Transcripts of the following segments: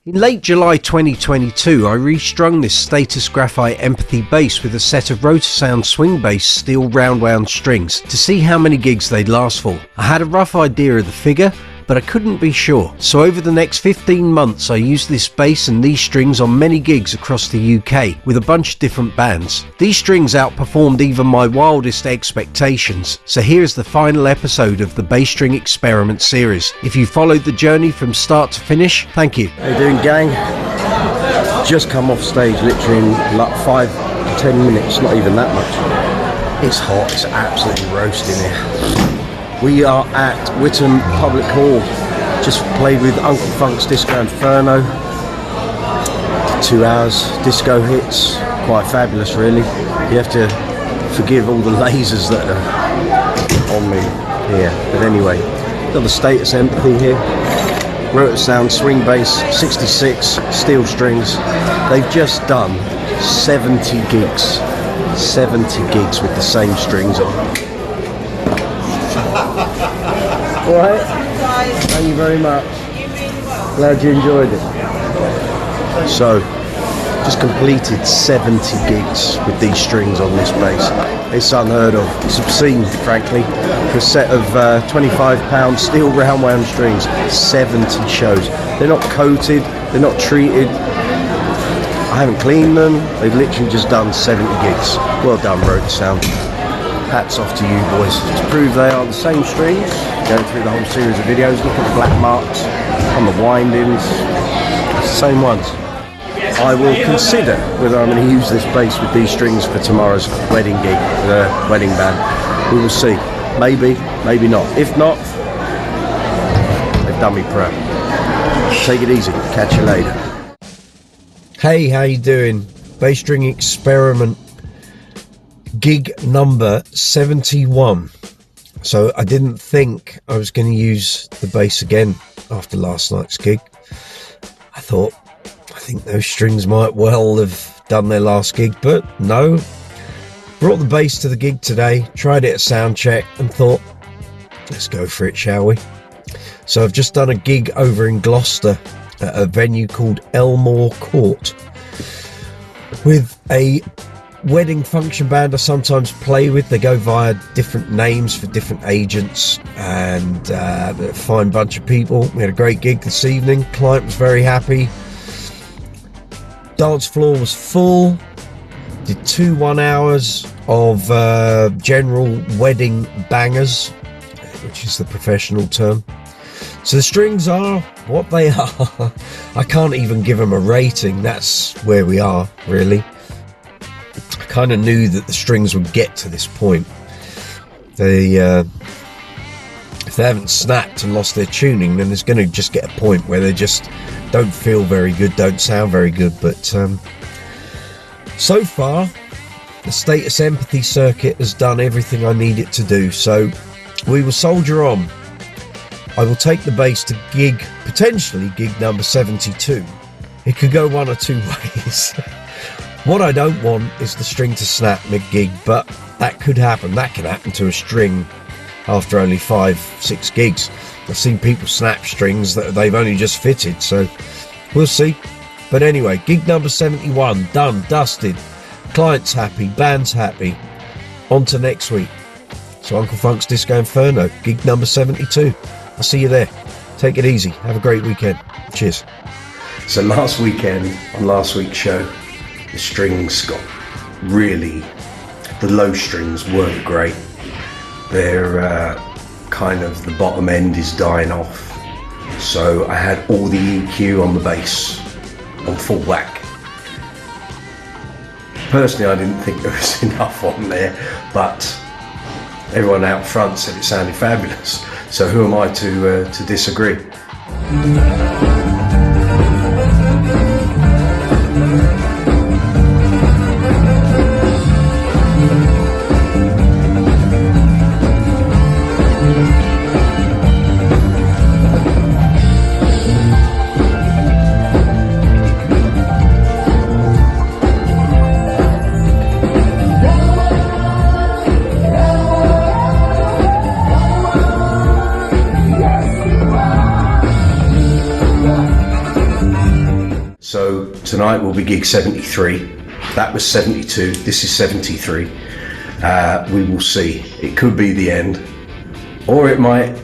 In late July 2022, I restrung this Status Graphite Empathy bass with a set of Rotosound Swing Bass steel roundwound strings to see how many gigs they'd last for. I had a rough idea of the figure, but I couldn't be sure. So over the next 15 months I used this bass and these strings on many gigs across the UK with a bunch of different bands. These strings outperformed even my wildest expectations, so here's the final episode of the Bass String Experiment series. If you followed the journey from start to finish, thank you. How you doing, gang? Just come off stage literally in like 5-10 minutes, not even that much. It's hot, it's absolutely roasting here. We are at Witham Public Hall. Just played with Uncle Funk's Disco Inferno. 2 hours, disco hits. Quite fabulous, really. You have to forgive all the lasers that are on me here. But anyway, got the Status Empathy here. Rotosound Swing Bass, 66, steel strings. They've just done 70 gigs. 70 gigs with the same strings on. Alright, thank you very much. Glad you enjoyed it. So, just completed 70 gigs with these strings on this bass. It's unheard of. It's obscene, frankly, for a set of £25 steel roundwound strings. 70 shows. They're not coated, they're not treated. I haven't cleaned them. They've literally just done 70 gigs. Well done, Rotosound. Hats off to you boys. To prove they are the same strings, going through the whole series of videos, look at the black marks on the windings, same ones. I will consider whether I'm going to use this bass with these strings for tomorrow's wedding gig, the wedding band. We will see. Maybe, maybe not. If not, they've done me proud. Take it easy. Catch you later. Hey, how you doing? Bass String Experiment. Gig number 71. So I didn't think I was going to use the bass again after last night's gig. I think those strings might well have done their last gig, but no. Brought the bass to the gig today, tried it at sound check and thought, let's go for it, shall we? So I've just done a gig over in Gloucester at a venue called Elmore Court with a wedding function band I sometimes play with. They go via different names for different agents, and a fine bunch of people. We had a great gig this evening. Client was very happy. Dance floor was full. Did 2 1 hours of general wedding bangers, which is the professional term. So the strings are what they are. I can't even give them a rating. That's where we are, really. I kind of knew that the strings would get to this point. They, if they haven't snapped and lost their tuning, then there's going to just get a point where they just don't feel very good, don't sound very good. But so far, the Status Empathy circuit has done everything I need it to do. So we will soldier on. I will take the bass to gig, potentially gig number 72. It could go one or two ways. What I don't want is the string to snap mid-gig, but that could happen. That could happen to a string after only 5-6 gigs. I've seen people snap strings that they've only just fitted, so we'll see. But anyway, gig number 71, done, dusted. Client's happy, band's happy. On to next week. So Uncle Funk's Disco Inferno, gig number 72. I'll see you there. Take it easy. Have a great weekend. Cheers. So last weekend, on last week's show, the strings got really, the low strings weren't great. They're kind of, the bottom end is dying off. So I had all the EQ on the bass on full whack. Personally, I didn't think there was enough on there, but everyone out front said it sounded fabulous. So who am I to disagree? Yes, you are. So tonight will be gig 73. That was 72. This is 73. We will see. It could be the end, or it might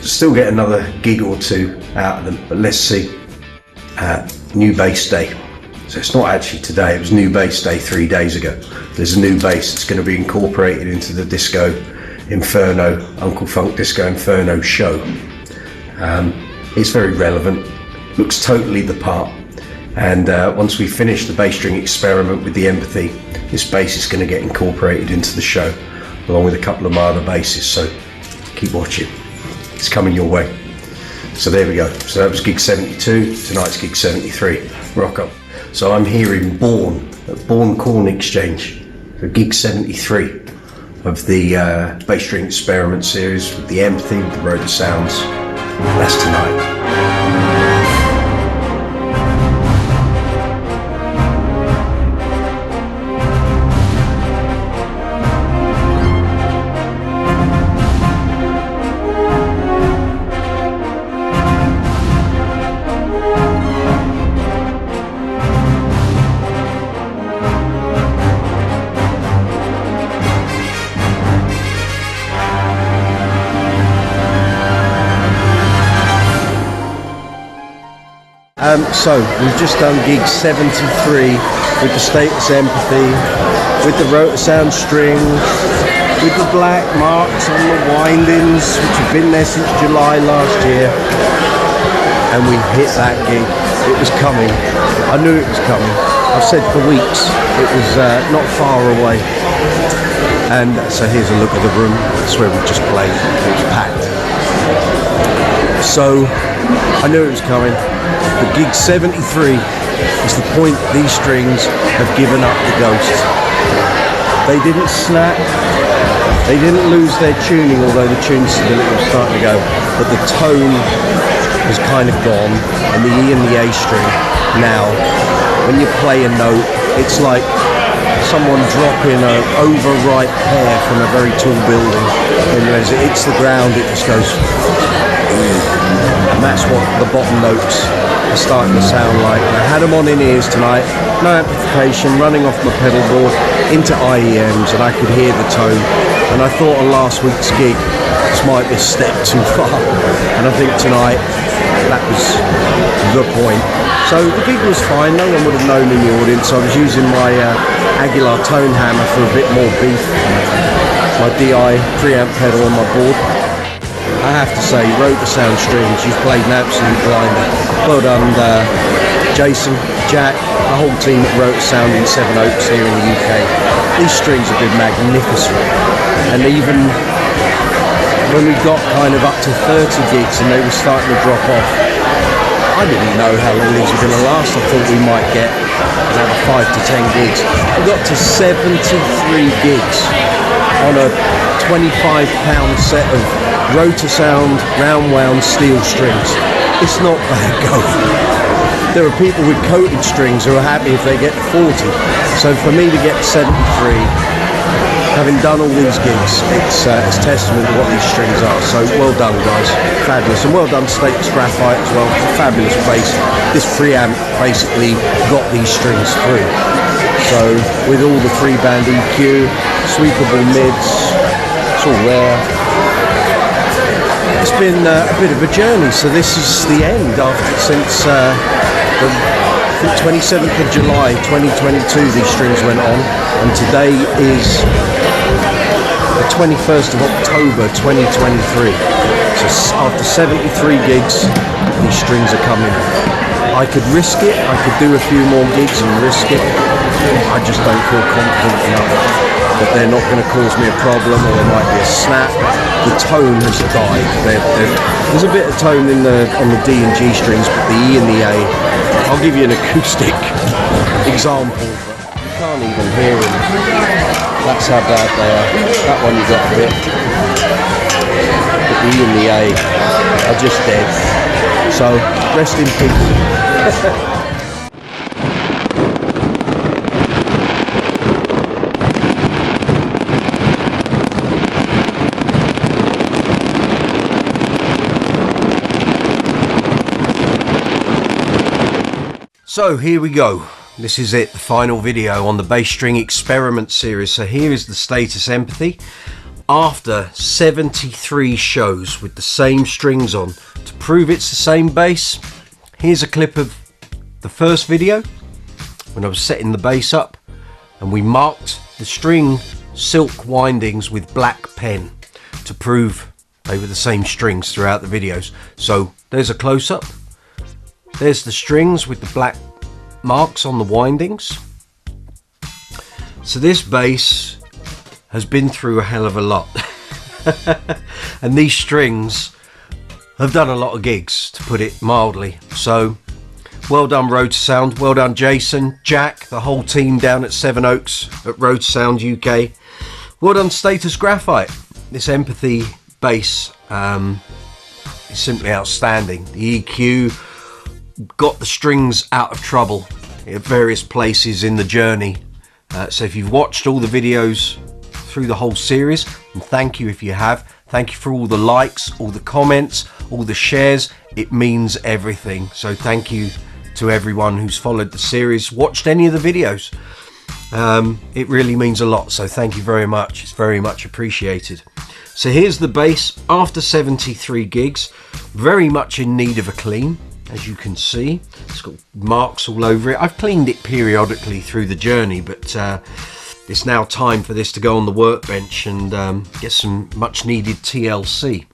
still get another gig or two out of them. But let's see. New bass day. So it's not actually today. It was new bass day 3 days ago. There's a new bass that's going to be incorporated into the Disco Inferno, Uncle Funk Disco Inferno show. It's very relevant. Looks totally the part. And once we finish the bass string experiment with the Empathy, this bass is going to get incorporated into the show, along with a couple of my other basses. So keep watching. It's coming your way. So there we go. So that was gig 72. Tonight's gig 73. Rock on. So I'm here in Bourne, at Bourne Corn Exchange, for gig 73 of the bass string experiment series with the Empathy, with the Rotosounds. That's tonight. So we've just done gig 73 with the Status Empathy, with the Rotosound strings, with the black marks on the windings, which have been there since July last year, and we hit that gig. It was coming. I knew it was coming. I've said for weeks it was not far away. And so here's a look at the room. That's where we just played. It was packed. So I knew it was coming. But gig 73 is the point these strings have given up the ghost. They didn't snap, they didn't lose their tuning, although the tune stability was starting to go, but the tone has kind of gone, and the E and the A string now, when you play a note, it's like someone dropping an overripe pear from a very tall building, and as it hits the ground it just goes, and that's what the bottom notes are starting to sound like. I had them on in ears tonight, no amplification, running off my pedal board into IEMs, and I could hear the tone, and I thought on last week's gig this might be a step too far, and I think tonight that was the point. So the gig was fine, no one would have known in the audience. I was using my Aguilar tone hammer for a bit more beef, my DI preamp pedal on my board. I have to say, Rotosound strings, you've played an absolute blinder. Well done, Jason, Jack, the whole team at Rotosound in Seven Oaks here in the UK. These strings have been magnificent, and even when we got kind of up to 30 gigs and they were starting to drop off, I didn't know how long these were going to last. I thought we might get another 5 to 10 gigs. We got to 73 gigs on a £25 set of Rotosound roundwound steel strings. It's not bad going. There are people with coated strings who are happy if they get to 40. So for me to get to 73, having done all these gigs, it's testament to what these strings are. So well done, guys, fabulous, and well done Status Graphite as well. Fabulous bass. This preamp basically got these strings through. So with all the free band EQ, sweepable mids, it's all there. It's been a bit of a journey, so this is the end since the 27th of July 2022 these strings went on, and today is the 21st of October 2023. So after 73 gigs, these strings are coming. I could risk it, I could do a few more gigs and risk it. I just don't feel confident enough that they're not going to cause me a problem, or there might be a snap. The tone has died. There's a bit of tone on the D and G strings, but the E and the A, I'll give you an acoustic example, but you can't even hear them. That's how bad they are. That one you got a bit. But the E and the A are just dead. So rest in peace. So here we go. This is it, the final video on the bass string experiment series. So here is the Status Empathy. After 73 shows with the same strings on, to prove it's the same bass, here's a clip of the first video when I was setting the bass up, and we marked the string silk windings with black pen to prove they were the same strings throughout the videos. So there's a close-up. There's the strings with the black marks on the windings. So this bass has been through a hell of a lot. And these strings have done a lot of gigs, to put it mildly. So well done Rotosound, well done Jason, Jack, the whole team down at Sevenoaks at Rotosound UK. Well done Status Graphite. This Empathy bass is simply outstanding. The EQ got the strings out of trouble at various places in the journey. So if you've watched all the videos through the whole series, and thank you if you have, thank you for all the likes, all the comments, all the shares. It means everything. So thank you to everyone who's followed the series, watched any of the videos. It really means a lot, so thank you very much. It's very much appreciated. So here's the bass after 73 gigs, very much in need of a clean. As you can see, it's got marks all over it. I've cleaned it periodically through the journey, but it's now time for this to go on the workbench and get some much needed TLC.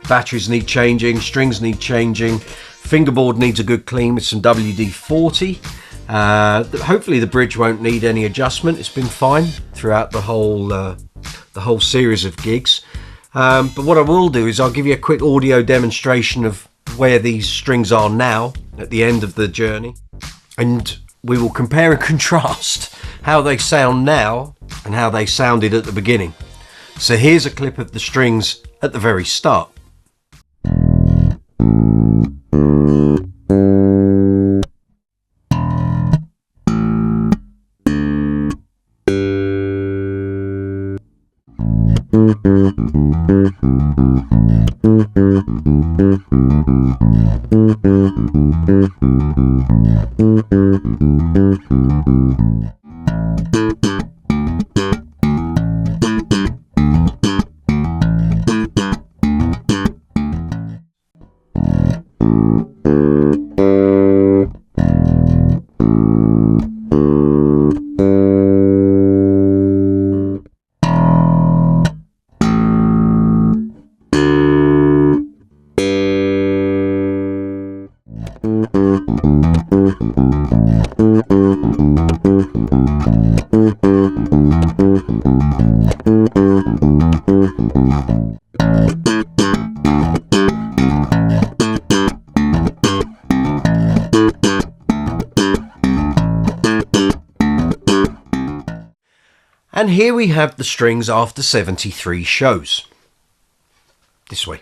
Batteries need changing, strings need changing, fingerboard needs a good clean with some WD-40. Hopefully the bridge won't need any adjustment. It's been fine throughout the whole series of gigs. But what I will do is I'll give you a quick audio demonstration of where these strings are now at the end of the journey, and we will compare and contrast how they sound now and how they sounded at the beginning. So here's a clip of the strings at the very start. And here we have the strings after 73 shows. This way.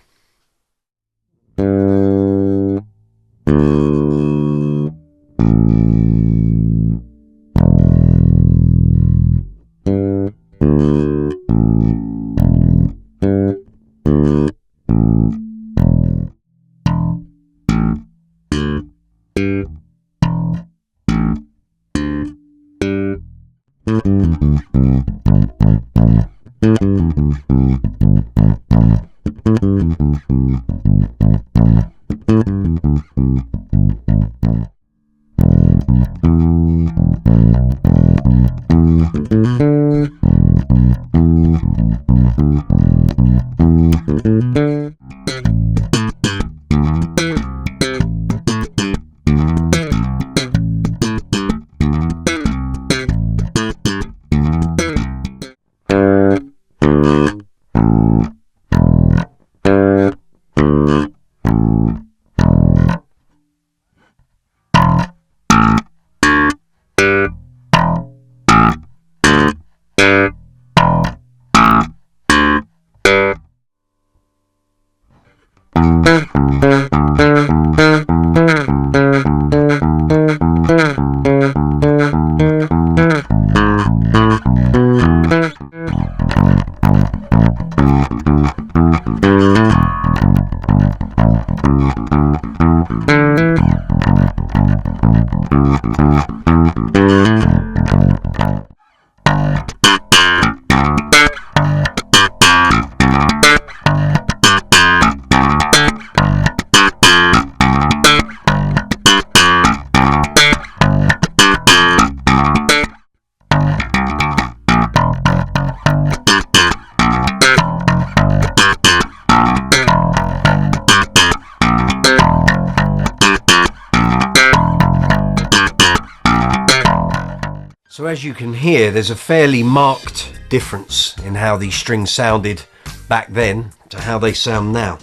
So as you can hear, there's a fairly marked difference in how these strings sounded back then to how they sound now.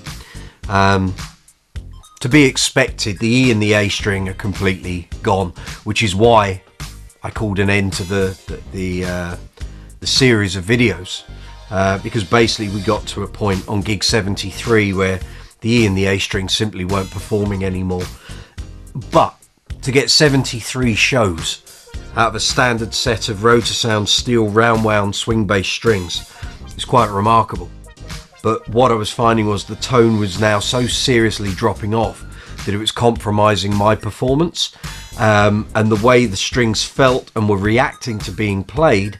To be expected, the E and the A string are completely gone, which is why I called an end to the series of videos, because basically we got to a point on gig 73 where the E and the A string simply weren't performing anymore. But to get 73 shows out of a standard set of Rotosound steel roundwound swing bass strings is quite remarkable. But what I was finding was the tone was now so seriously dropping off that it was compromising my performance, and the way the strings felt and were reacting to being played.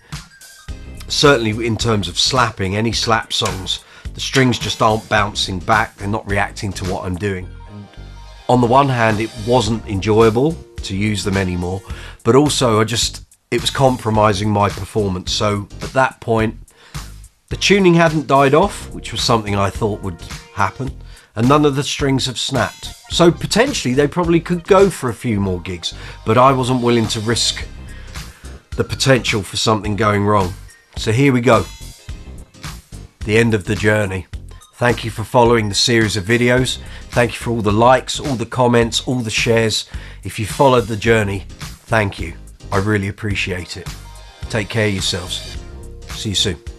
Certainly in terms of slapping, any slap songs, the strings just aren't bouncing back, they're not reacting to what I'm doing. And on the one hand, it wasn't enjoyable to use them anymore, but also it was compromising my performance. So at that point, the tuning hadn't died off, which was something I thought would happen, and none of the strings have snapped. So potentially they probably could go for a few more gigs, but I wasn't willing to risk the potential for something going wrong. So here we go, the end of the journey. Thank you for following the series of videos. Thank you for all the likes, all the comments, all the shares. If you followed the journey, thank you. I really appreciate it. Take care of yourselves. See you soon.